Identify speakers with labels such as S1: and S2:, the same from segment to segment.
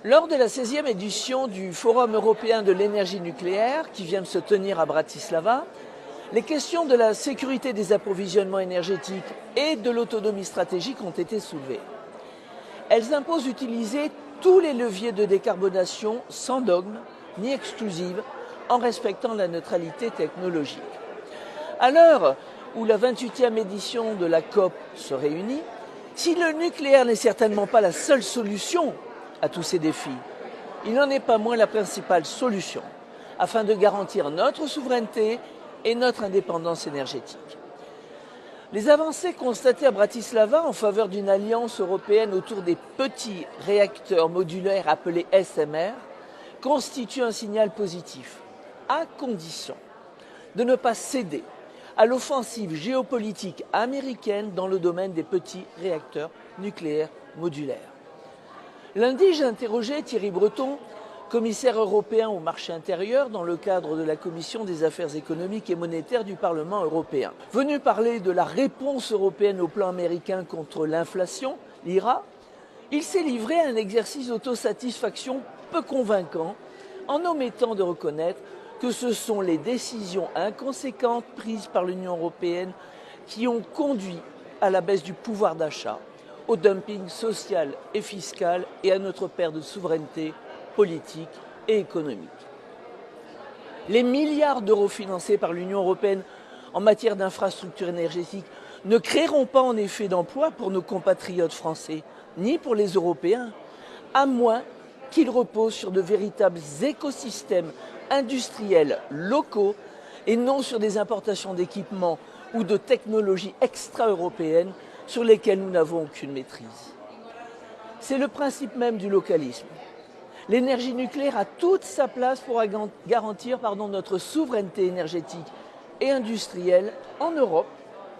S1: Lors de la 16e édition du Forum européen de l'énergie nucléaire, qui vient de se tenir à Bratislava, les questions de la sécurité des approvisionnements énergétiques et de l'autonomie stratégique ont été soulevées. Elles imposent d'utiliser tous les leviers de décarbonation sans dogme ni exclusive, en respectant la neutralité technologique. À l'heure où la 28e édition de la COP se réunit, si le nucléaire n'est certainement pas la seule solution à tous ces défis, il n'en est pas moins la principale solution afin de garantir notre souveraineté et notre indépendance énergétique. Les avancées constatées à Bratislava en faveur d'une alliance européenne autour des petits réacteurs modulaires appelés SMR constituent un signal positif, à condition de ne pas céder à l'offensive géopolitique américaine dans le domaine des petits réacteurs nucléaires modulaires. Lundi, j'ai interrogé Thierry Breton, commissaire européen au marché intérieur dans le cadre de la Commission des affaires économiques et monétaires du Parlement européen. Venu parler de la réponse européenne au plan américain contre l'inflation, l'IRA, il s'est livré à un exercice d'autosatisfaction peu convaincant en omettant de reconnaître que ce sont les décisions inconséquentes prises par l'Union européenne qui ont conduit à la baisse du pouvoir d'achat, au dumping social et fiscal et à notre perte de souveraineté politique et économique. Les milliards d'euros financés par l'Union européenne en matière d'infrastructures énergétiques ne créeront pas en effet d'emplois pour nos compatriotes français, ni pour les Européens, à moins qu'ils reposent sur de véritables écosystèmes industriels locaux et non sur des importations d'équipements ou de technologies extra-européennes sur lesquelles nous n'avons aucune maîtrise. C'est le principe même du localisme. L'énergie nucléaire a toute sa place pour garantir notre souveraineté énergétique et industrielle en Europe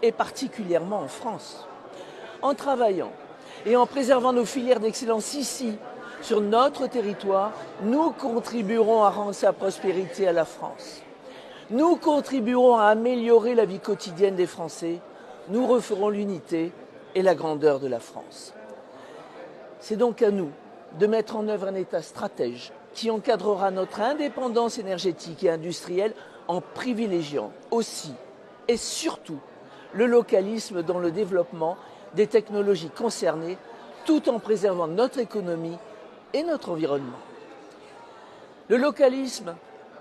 S1: et particulièrement en France. En travaillant et en préservant nos filières d'excellence ici, sur notre territoire, nous contribuerons à rendre sa prospérité à la France. Nous contribuerons à améliorer la vie quotidienne des Français. Nous referons l'unité et la grandeur de la France. C'est donc à nous de mettre en œuvre un État stratège qui encadrera notre indépendance énergétique et industrielle en privilégiant aussi et surtout le localisme dans le développement des technologies concernées tout en préservant notre économie et notre environnement. Le localisme,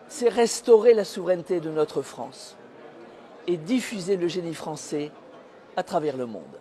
S1: c'est restaurer la souveraineté de notre France et diffuser le génie français à travers le monde.